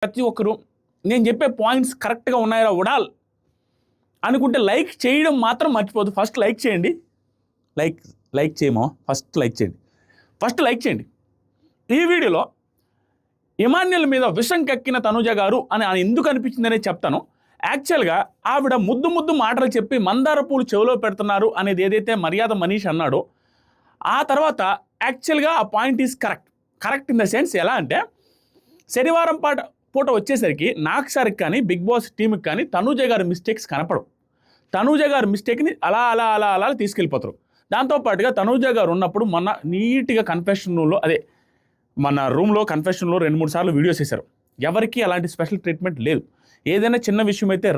ప్రతి ఒక్కరు నేను చెప్పే పాయింట్స్ కరెక్ట్గా ఉన్నాయా ఉడాల్ అనుకుంటే లైక్ చేయడం మాత్రం మర్చిపోదు. ఫస్ట్ లైక్ చేయండి. లైక్ చేయమో ఫస్ట్ లైక్ చేయండి. ఈ వీడియోలో ఇమాన్యుల్ మీద విషం కక్కిన తనుజ గారు అని ఎందుకు అనిపించిందనే చెప్తాను. యాక్చువల్గా ఆవిడ ముద్దు మాటలు చెప్పి మందార పూలు చెవిలో పెడుతున్నారు అనేది ఏదైతే మర్యాద మనీష్ అన్నాడో ఆ తర్వాత యాక్చువల్గా ఆ point is correct in the sense ఎలా అంటే శనివారం పూట వచ్చేసరికి నాకు సార్కి కానీ బిగ్ బాస్ టీంకి కానీ తనుజ గారి మిస్టేక్స్ కనపడవు. తనుజ గారి మిస్టేక్ని అలా తీసుకెళ్ళిపోతారు. దాంతోపాటుగా తనుజ గారు ఉన్నప్పుడు మొన్న నీట్గా కన్ఫెషన్ రూమ్లో మన రూమ్లో కన్ఫెషన్లో 2-3 సార్లు వీడియోస్ చేశారు. ఎవరికి అలాంటి స్పెషల్ ట్రీట్మెంట్ లేదు. ఏదైనా చిన్న విషయం అయితే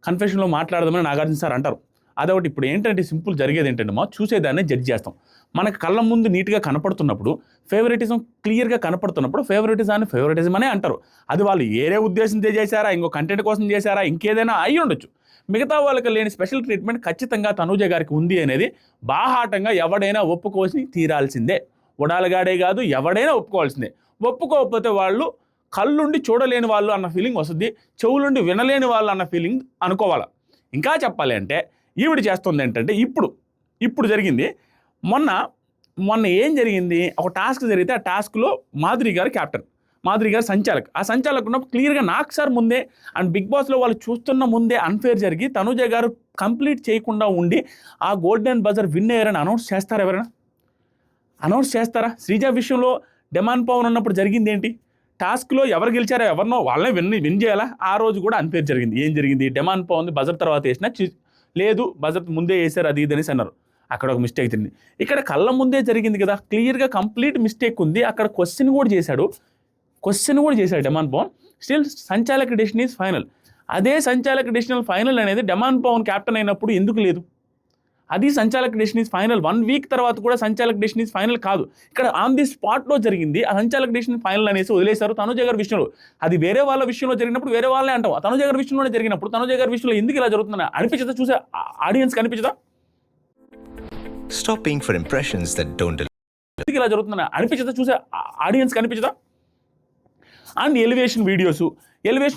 కన్ఫెషన్లో మాట్లాడదామని నాగార్జున సార్ అంటారు. అదొకటి. ఇప్పుడు ఏంటంటే సింపుల్ జరిగేది ఏంటంటే చూసేదాన్ని జడ్జ్ చేస్తాం. మనకు కళ్ళ ముందు నీట్గా కనపడుతున్నప్పుడు ఫేవరెటిజం క్లియర్గా కనపడుతున్నప్పుడు ఫేవరెటిజం అనే అంటారు. అది వాళ్ళు ఏరే ఉద్దేశంతో చేశారా, ఇంకో కంటెంట్ కోసం చేశారా, ఇంకేదైనా అయి ఉండొచ్చు. మిగతా వాళ్ళకి లేని స్పెషల్ ట్రీట్మెంట్ ఖచ్చితంగా తనుజ గారికి ఉంది అనేది బాహాటంగా ఎవడైనా ఒప్పుకోసి తీరాల్సిందే. ఉడాలగాడే కాదు, ఎవడైనా ఒప్పుకోవాల్సిందే. ఒప్పుకోకపోతే వాళ్ళు కళ్ళుండి చూడలేని వాళ్ళు అన్న ఫీలింగ్ వస్తుంది, చెవులుండి వినలేని వాళ్ళు అన్న ఫీలింగ్ అనుకోవాలి. ఇంకా చెప్పాలి అంటే ఈవిడ చేస్తుంది ఏంటంటే ఇప్పుడు జరిగింది. మొన్న ఏం జరిగింది, ఒక టాస్క్ జరిగితే ఆ టాస్క్లో మాధురి గారు క్యాప్టెన్, మాధురి గారు సంచాలక్. ఆ సంచాలక్ ఉన్నప్పుడు క్లియర్గా నాకు సార్ ముందే అండ్ బిగ్ బాస్లో వాళ్ళు చూస్తున్న ముందే అన్ఫేర్ జరిగి తనుజ గారు కంప్లీట్ చేయకుండా ఉండి ఆ గోల్డెన్ బజర్ విన్ అయ్యారని అనౌన్స్ చేస్తారా? ఎవరైనా అనౌన్స్ చేస్తారా? శ్రీజ విషయంలో డెమాన్ పవన్ ఉన్నప్పుడు జరిగింది ఏంటి? టాస్క్లో ఎవరు గెలిచారో ఎవరినో వాళ్ళనే విన్ చేయాలా? ఆ రోజు కూడా అన్ఫేర్ జరిగింది. ఏం జరిగింది? డెమాన్ పవన్ బజర్ తర్వాత వేసినా లేదు, బజర్ ముందే వేశారు అది ఇది అనేసి అన్నారు. అక్కడ ఒక మిస్టేక్ జరిగింది. ఇక్కడ కళ్ళ ముందే జరిగింది కదా, క్లియర్గా కంప్లీట్ మిస్టేక్ ఉంది. అక్కడ క్వశ్చన్ కూడా చేశాడు డెమాన్ పవన్. స్టిల్ సంచాలక డెసిషన్ ఈజ్ ఫైనల్. అదే సంచాలక డెసిషన్ ఫైనల్ అనేది డెమాన్ పవన్ క్యాప్టెన్ అయినప్పుడు ఎందుకు లేదు? అది సంచాలక డెసిషన్ ఈజ్ ఫైనల్. 1 వీక్ తర్వాత కూడా సంచాలక డెసిషన్ ఈజ్ ఫైనల్ కాదు. ఇక్కడ ఆన్ ది స్పాట్లో జరిగింది. ఆ సంచాలక డెసిషన్ ఫైనల్ అనేసి వదిలేశారు తనుజ గారి విషయంలో. అది వేరే వాళ్ళ విషయంలో జరిగినప్పుడు వేరే వాళ్ళే అంటాం. తనుజ గారి విషయంలోనే జరిగినప్పుడు తనుజ గారి విషయంలో ఎందుకు ఇలా జరుగుతుందని అనిపించదా? చూసే ఆడియన్స్కి అనిపించదా? Stop paying for impressions that don't deliver. ఎందుకు ఇలా జరుగుతుందని అనిపించదా? చూసే ఆడియన్స్కి అనిపించదా? అండ్ ఎలివేషన్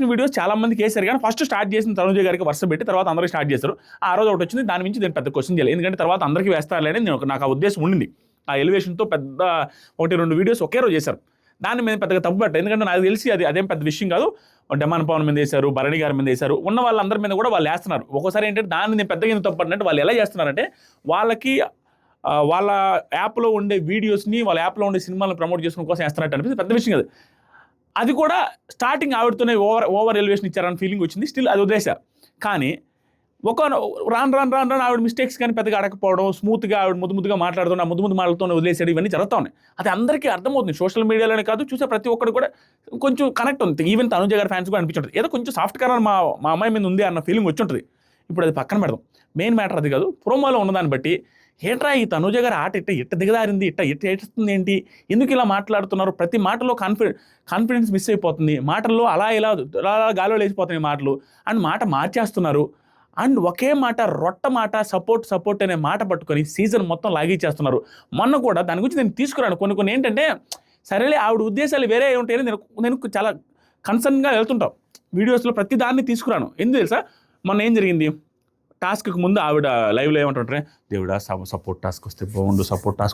వీడియోస్ చాలా మందికి వేశారు. కానీ ఫస్ట్ స్టార్ట్ చేసిన తనుజ గారికి వర్షం పెట్టి తర్వాత అందరికీ స్టార్ట్ చేస్తారు. ఆ రోజు ఒకటి వచ్చింది, దాని నుంచి నేను పెద్ద క్వశ్చన్ చేయాలి, ఎందుకంటే తర్వాత అందరికీ వేస్తారులేని నాకు ఆ ఉద్దేశం ఉండింది. ఆ ఎలివేషన్తో పెద్ద 1-2 వీడియోస్ ఒకే రోజు చేశారు. దాన్ని మేము పెద్దగా తప్పు పెట్టారు, ఎందుకంటే నాకు తెలిసి అదేం పెద్ద విషయం కాదు. డెమాన్ పవన్ మీద వేశారు, భరణి గారి మీద వేశారు, ఉన్న వాళ్ళందరి మీద కూడా వాళ్ళు వేస్తున్నారు. ఒక్కోసారి ఏంటంటే దాన్ని నేను పెద్దగా ఎందుకు తప్పు పట్టినట్టు వాళ్ళు ఎలా చేస్తున్నారంటే వాళ్ళకి వాళ్ళ యాప్లో ఉండే వీడియోస్ని వాళ్ళ యాప్లో ఉండే సినిమాలను ప్రమోట్ చేసుకోవడం కోసం వేస్తున్నట్టు అనిపిస్తుంది. పెద్ద విషయం కాదు. అది కూడా స్టార్టింగ్ ఆవిడతోనే ఓవర్ ఎలివేషన్ ఇచ్చారని ఫీలింగ్ వచ్చింది. స్టిల్ అది వదిలేశారు. కానీ రాను ఆవిడ మిస్టేక్స్ కానీ పెద్దగా అడగకపోవడం, స్మూత్గా ఆవిడ ముద్దుగా మాట్లాడుతున్న ముద్దు మాటలతోనే వదిలేసాడు, ఇవన్నీ జరుగుతూ ఉన్నాయి. అది అందరికీ అర్థమవుతుంది. సోషల్ మీడియాలోనే కాదు, చూసే ప్రతి ఒక్కరు కూడా కొంచెం కనెక్ట్ ఉంది. ఈవెన్ తనుజ గారి ఫ్యాన్స్ కూడా అనిపించుంటుంది, ఏదో కొంచెం సాఫ్ట్ కార్నర్ మా అమ్మాయి మీద ఉంది అన్న ఫీలింగ్ వచ్చి ఉంటుంది. ఇప్పుడు అది పక్కన పెడదాం. మెయిన్ మ్యాటర్ అది కాదు. ప్రోమోలో ఉన్నదాన్ని బట్టి ఏంట్రా ఈ తనుజ గారి ఆట ఇట్ట దిగదారింది, ఇట్ట ఏడుస్తుంది ఏంటి, ఎందుకు ఇలా మాట్లాడుతున్నారు, ప్రతి మాటలో కాన్ఫిడెన్స్ మిస్ అయిపోతుంది, మాటల్లో అలా గాలిలో లేచిపోతున్నాయి మాటలు, అండ్ మాట మార్చేస్తున్నారు. అండ్ ఒకే మాట రొట్ట మాట సపోర్ట్ అనే మాట పట్టుకొని సీజన్ మొత్తం లాగిచ్చేస్తున్నారు. మొన్న కూడా దాని గురించి నేను తీసుకురాను. కొన్ని ఏంటంటే సరేలే ఆవిడ ఉద్దేశాలు వేరే ఉంటాయని నేను చాలా కన్సర్న్గా వెళ్తుంటాం. వీడియోస్లో ప్రతి దాన్ని తీసుకురాను. ఎందుకు తెలుసా? మొన్న ఏం జరిగింది, టాస్క్కి ముందు ఆవిడ లైవ్లో ఏమంటుంటే దేవుడా సపోర్ట్ టాస్క్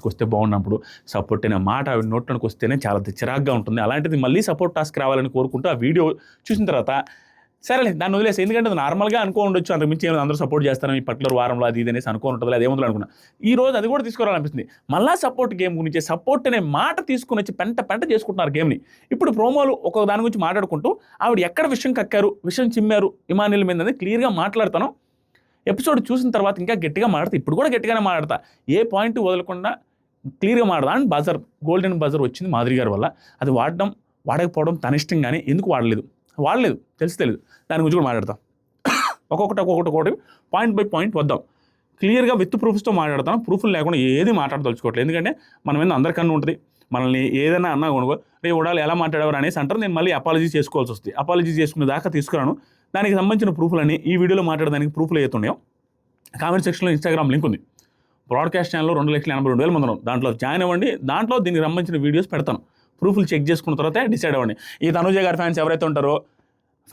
వస్తే బాగున్నప్పుడు సపోర్ట్ అనే మాట ఆవిడ నోట్లోకి వస్తేనే చాలా చిరాగ్గా ఉంటుంది. అలాంటిది మళ్ళీ సపోర్ట్ టాస్క్ రావాలని కోరుకుంటూ ఆ వీడియో చూసిన తర్వాత సరేలే దాన్ని వదిలేసి, ఎందుకంటే అది నార్మల్గా అనుకోండొచ్చు, అంతకుమించి ఏమైనా అందరూ సపోర్ట్ చేస్తారని ఈ పర్టికులర్ వారంలో అది ఇది అనేసి అనుకోనుంటుంది, అదేముందో అనుకున్నా. ఈ రోజు అది కూడా తీసుకురావాలనిపిస్తుంది. మళ్ళీ సపోర్ట్ గేమ్ గురించి సపోర్ట్ అనే మాట తీసుకుని వచ్చి పెంట చేసుకుంటున్నారు గేమ్ని. ఇప్పుడు ప్రోమోలు ఒక దాని గురించి మాట్లాడుకుంటూ ఆవిడ ఎక్కడ విషయం కక్కారు, విషయం చిమ్మారు ఇమాన్యుల్ మీద అనేది క్లియర్గా మాట్లాడతాను. ఎపిసోడ్ చూసిన తర్వాత ఇంకా గట్టిగా మాట్లాడతా. ఇప్పుడు కూడా గట్టిగానే మాట్లాడతా, ఏ పాయింట్ వదలకుండా క్లియర్గా మాట్లాడతా. అండ్ గోల్డెన్ బజర్ వచ్చింది మాధురి గారి వల్ల. అది వాడకపోవడం తన ఇష్టం, కానీ ఎందుకు వాడలేదు తెలియదు. దాని గురించి కూడా మాట్లాడతాం. ఒక్కొక్కటి పాయింట్ బై పాయింట్ వద్దాం. క్లియర్గా విత్ ప్రూఫ్స్తో మాట్లాడతాను. ప్రూఫ్లు లేకుండా ఏది మాట్లాడదలుచుకోవట్లేదు, ఎందుకంటే మన మీద అందరికన్నా ఉంటుంది. మనల్ని ఏదైనా అన్నా కొనుక్కో రే ఉడాలి ఎలా మాట్లాడేవారు అనేసి అంటారు. నేను మళ్ళీ అపాలజీ చేసుకోవాల్సి వస్తుంది. అపాలజీ చేసుకునే దాకా తీసుకురాను. దానికి సంబంధించిన ప్రూఫ్లని ఈ వీడియోలో మాట్లాడడానికి ప్రూఫ్లు అవుతున్నాయో కామెంట్ సెక్షన్లో ఇన్స్టాగ్రామ్ లింక్ ఉంది. బ్రాడ్కాస్ట్ ఛానల్లో 2,82,000 మంది ఉన్నారు. దాంట్లో జాయిన్ అవ్వండి. దాంట్లో దీనికి సంబంధించిన వీడియోస్ పెడతాను. ప్రూఫ్లు చెక్ చేసుకున్న తర్వాత డిసైడ్ అవ్వండి. ఈ తనుజ గారి ఫ్యాన్స్ ఎవరైతే ఉంటారో,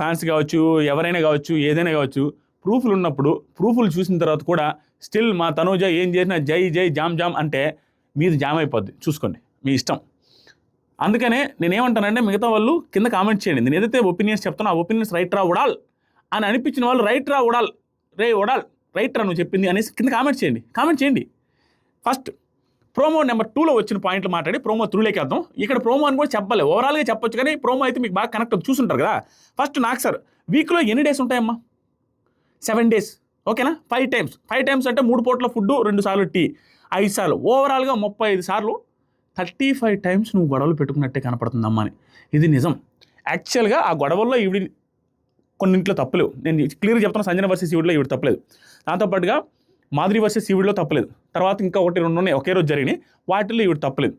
ఫ్యాన్స్ కావచ్చు, ఎవరైనా కావచ్చు, ఏదైనా కావచ్చు, ప్రూఫ్లు ఉన్నప్పుడు ప్రూఫ్లు చూసిన తర్వాత కూడా స్టిల్ మా తనుజ ఏం చేసినా జై జై జామ్ జామ్ అంటే మీరు జామ్ అయిపోద్ది. చూసుకోండి, మీ ఇష్టం. అందుకనే నేనేమంటానంటే మిగతా వాళ్ళు కింద కామెంట్ చేయండి. నేను ఏదైతే ఒపీనియన్స్ చెప్తానో ఆ ఒపీనియన్స్ రైట్ రా ఉడాల్ అని అనిపించిన వాళ్ళు రైట్ రా ఉడాల్, రే ఉడాల్ రైట్ రా నువ్వు చెప్పింది అనేసి కింద కామెంట్ చేయండి. ఫస్ట్ ప్రోమో నెంబర్ 2లో వచ్చిన పాయింట్లు మాట్లాడి ప్రోమో 3లోకి వద్దాం. ఇక్కడ ప్రోమో అని కూడా చెప్పాలి, ఓవరాల్గా చెప్పొచ్చు, కానీ ప్రోమో అయితే మీకు బాగా కనెక్ట్ చూసుంటారు కదా. ఫస్ట్ నాకు సార్ వీక్లో ఎన్ని డేస్ ఉంటాయమ్మా? 7 days, ఓకేనా? 5 times అంటే 3 పూట్ల ఫుడ్, 2 సార్లు టీ, 5 సార్లు, ఓవరాల్గా 35 సార్లు, 35 times నువ్వు గొడవలు పెట్టుకున్నట్టే కనపడుతుందమ్మా అని. ఇది నిజం. యాక్చువల్గా ఆ గొడవల్లో ఈవిడ కొన్నింట్లో తప్పలేవు. నేను క్లియర్గా చెప్తాను, సంజన వర్సెస్ ఈవిడలో ఈవిడ తప్పలేదు. దాంతోపాటుగా మాధురి వర్సెస్ ఈవిడలో తప్పలేదు. తర్వాత ఇంకా 1-2 ఉన్నాయి ఒకే రోజు జరిగినాయి, వాటిల్లో ఈవిడ తప్పలేదు,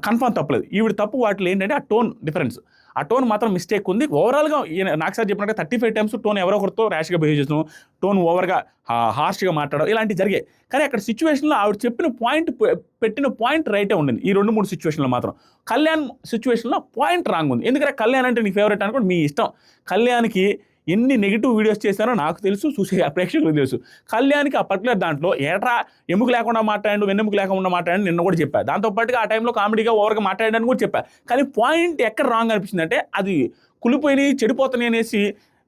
కన్ఫర్మ్ తప్పలేదు. ఈవిడ తప్పు వాటిలో ఏంటంటే ఆ టోన్ డిఫరెన్స్, ఆ టోన్ మాత్రం మిస్టేక్ ఉంది. ఓవరాల్గా నాకు సార్ చెప్పినట్టు 35 times టోన్ ఎవరో ఒకరితో ర్యాష్గా బిహేవ్ చేస్తున్నాం, టోన్ ఓవర్గా హార్ష్గా మాట్లాడడం, ఇలాంటివి జరిగాయి. కానీ అక్కడ సిచ్యువేషన్లో ఆవిడ చెప్పిన పాయింట్, పెట్టిన పాయింట్ రైటే ఉండింది. ఈ 2-3 సిచ్యువేషన్లో మాత్రం కళ్యాణ్ సిచ్యువేషన్లో పాయింట్ రాంగ్ ఉంది. ఎందుకంటే కళ్యాణ్ అంటే నీ ఫేవరెట్ అనుకోండి, మీ ఇష్టం. కళ్యాణ్కి ఎన్ని నెగిటివ్ వీడియోస్ చేశారో నాకు తెలుసు, చూసే ప్రేక్షకులకు తెలుసు. కళ్యాణ్కి ఆ పర్టికులర్ దాంట్లో ఏట్రా ఎముక లేకుండా మాట్లాడండి, వెన్నెముక లేకుండా మాట్లాడండి నిన్న కూడా చెప్పా. దాంతోపాటుగా ఆ టైంలో కామెడీగా ఓవర్గా మాట్లాడడానికి కూడా చెప్పా. కానీ పాయింట్ ఎక్కడ రాంగ్ అనిపించింది అంటే అది కులిపోయినాయి, చెడిపోతున్నాయి అనేసి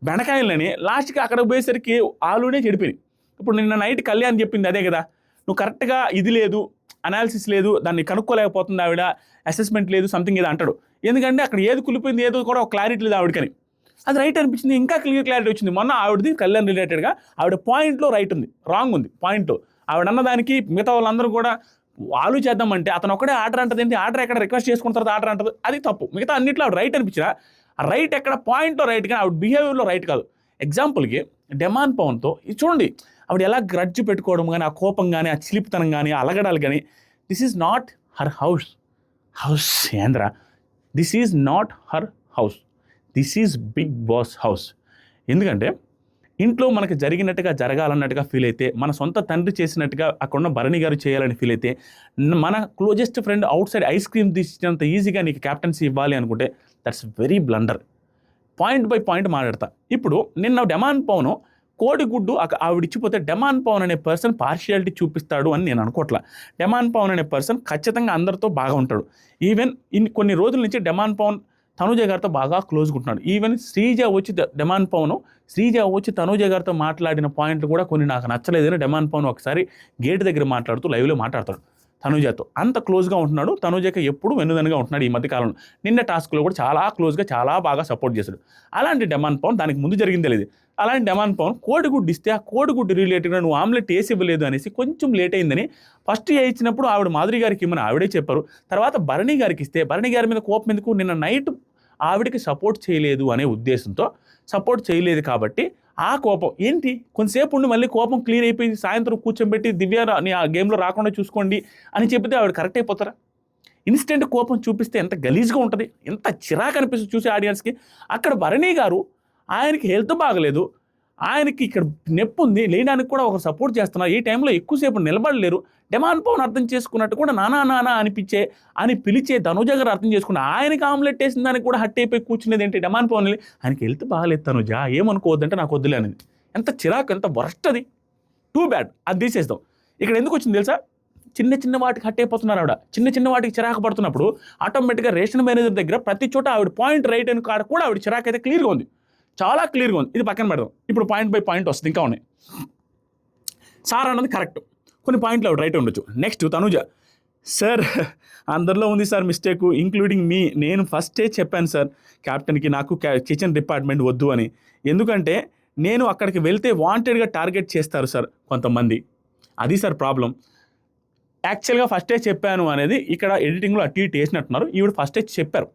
బెండకాయలని లాస్ట్కి అక్కడ పోయేసరికి ఆలునే చెడిపోయినాయి. ఇప్పుడు నిన్న నైట్ కళ్యాణ్ చెప్పింది అదే కదా, నువ్వు కరెక్ట్గా ఇది లేదు, అనాలిసిస్ లేదు, దాన్ని కనుక్కోలేకపోతుంది ఆవిడ, అసెస్మెంట్ లేదు, సంథింగ్ ఏదో అంటాడు. ఎందుకంటే అక్కడ ఏది కులిపోయింది ఏదో కూడా ఒక క్లారిటీ లేదు ఆవిడకని. అది రైట్ అనిపించింది, ఇంకా క్లారిటీ వచ్చింది. మొన్న ఆవిడది కళ్యాణ్ రిలేటెడ్గా ఆవిడ పాయింట్లో రైట్ ఉంది, రాంగ్ ఉంది పాయింట్లో. ఆవిడ అన్నదానికి మిగతా వాళ్ళందరూ కూడా వాళ్ళు చేద్దామంటే అతను ఒకటే ఆర్డర్ అంటది, ఏంటి ఆర్డర్ ఎక్కడ రిక్వెస్ట్ చేసుకున్న తర్వాత ఆర్డర్ అంటది, అది తప్పు. మిగతా అన్నింటిలో ఆవిడ రైట్ అనిపించిన, ఆ రైట్ ఎక్కడ పాయింట్లో రైట్, కానీ ఆవిడ బిహేవియర్లో రైట్ కాదు. ఎగ్జాంపుల్కి డెమాన్ పవన్తో ఇది చూడండి, ఆవిడ ఎలా గ్రడ్జ్ పెట్టుకోవడం కానీ, ఆ కోపం కానీ, ఆ చిలిపితనం కానీ, ఆ అలగడాలు కానీ. This is not her house ఏంద్ర, this is not her house, this is Bigg Boss house. ఎందుకంటే ఇంట్లో మనకు జరిగినట్టుగా జరగాలన్నట్టుగా ఫీల్ అయితే, మన సొంత తండ్రి చేసినట్టుగా అక్కడున్న భరణి గారు చేయాలని ఫీల్ అయితే, మన closest friend outside ice cream తీసినంత ఈజీగా నీకు క్యాప్టెన్సీ ఇవ్వాలి అనుకుంటే that's very blunder. Point by point మాట్లాడతా. ఇప్పుడు నిన్న డెమాన్ పవన్ కోడిగుడ్డు ఆవిడిచ్చిపోతే డెమాన్ పవన్ అనే పర్సన్ పార్షియాలిటీ చూపిస్తాడు అని నేను అనుకోవట్లా. డెమాన్ పవన్ అనే పర్సన్ ఖచ్చితంగా అందరితో బాగా ఉంటాడు. ఈవెన్ కొన్ని రోజుల నుంచి డెమాన్ పవన్ తనుజ గారితో బాగా క్లోజ్గా ఉంటున్నాడు. ఈవెన్ శ్రీజ వచ్చి డెమాన్ పవన్, శ్రీజ వచ్చి తనుజ గారితో మాట్లాడిన పాయింట్లు కూడా కొన్ని నాకు నచ్చలేదని డెమాన్ పవన్ ఒకసారి గేట్ దగ్గర మాట్లాడుతూ లైవ్లో మాట్లాడతాడు తనుజతో. అంత క్లోజ్గా ఉంటున్నాడు, తనుజకి ఎప్పుడు వెన్నుదనుగా ఉంటున్నాడు ఈ మధ్యకాలంలో. నిన్న టాస్క్లో కూడా చాలా క్లోజ్గా, చాలా బాగా సపోర్ట్ చేశాడు. అలాంటి డెమాన్ పవన్, దానికి ముందు జరిగిందే లేదు, అలాంటి డెమాన్ పవన్ కోడిగుడ్డు ఇస్తే ఆ కోడిగుడ్డు రిలేటెడ్గా నువ్వు ఆమ్లెట్ వేసి ఇవ్వలేదు అనేసి కొంచెం లేట్ అయిందని ఫస్ట్ ఇచ్చినప్పుడు ఆవిడ మాధురి గారికి ఇమ్మని ఆవిడే చెప్పారు. తర్వాత భరణి గారికి ఇస్తే భరణి గారి మీద కోపం ఎందుకు, నిన్న నైట్ ఆవిడకి సపోర్ట్ చేయలేదు అనే ఉద్దేశంతో సపోర్ట్ చేయలేదు కాబట్టి ఆ కోపం ఏంటి, కొంతసేపు ఉండి మళ్ళీ కోపం క్లియర్ అయిపోయి సాయంత్రం కూర్చోబెట్టి దివ్య ఆ గేమ్లో రాకుండా చూసుకోండి అని చెప్తే ఆవిడ కరెక్ట్ అయిపోతారా? ఇన్స్టెంట్ కోపం చూపిస్తే ఎంత గలీజ్గా ఉంటుంది, ఎంత చిరాకు అనిపిస్తుంది చూసే ఆడియన్స్కి. అక్కడ భరణి గారు ఆయనకి హెల్త్ బాగలేదు, ఆయనకి ఇక్కడ నొప్పి ఉంది, లేయడానికి కూడా ఒక సపోర్ట్ చేస్తున్నారు, ఈ టైంలో ఎక్కువసేపు నిలబడలేరు. డెమాన్ పవన్ అర్థం చేసుకున్నట్టు కూడా నానా అని పిలిచే తనుజ గారు అర్థం చేసుకున్న ఆయనకి ఆమ్లెట్ వేసిన దానికి కూడా హట్ అయిపోయి కూర్చునేది ఏంటి డెమాన్ పవన్. ఆయనకి హెల్త్ బాగాలేదు తనుజ, ఏమనుకోవద్దంటే నాకు వద్దులే అనేది. ఎంత చిరాకు, ఎంత వరస్ట్ అది, టూ బ్యాడ్. అది తీసేస్తాం. ఇక్కడ ఎందుకు వచ్చింది తెలుసా, చిన్న వాటికి హట్ అయిపోతున్నారు ఆవిడ. చిన్న వాటికి చిరాకు పడుతున్నప్పుడు ఆటోమేటిక్గా రేషన్ మేనేజర్ దగ్గర ప్రతి చోట ఆవిడ పాయింట్ రైట్ అని కాడ కూడా ఆవిడ చిరాకు అయితే క్లియర్గా ఉంది, చాలా క్లియర్గా ఉంది. ఇది పక్కన పెడదాం. ఇప్పుడు పాయింట్ బై పాయింట్ వస్తుంది, ఇంకా ఉన్నాయి. సార్ అన్నది కరెక్ట్, కొన్ని పాయింట్లు ఆవిడ రైట్ ఉండొచ్చు. నెక్స్ట్ తనుజ, సార్ అందరిలో ఉంది సార్ మిస్టేక్, ఇంక్లూడింగ్ మీ. నేను ఫస్టే చెప్పాను సార్ క్యాప్టెన్కి నాకు కిచెన్ డిపార్ట్మెంట్ వద్దు అని. ఎందుకంటే నేను అక్కడికి వెళ్తే వాంటెడ్గా టార్గెట్ చేస్తారు సార్ కొంతమంది, అది సార్ ప్రాబ్లం. యాక్చువల్గా ఫస్టే చెప్పాను అనేది ఇక్కడ ఎడిటింగ్లో అటు ఇటు వేసినట్టున్నారు. ఈవిడ ఫస్టే చెప్పారు.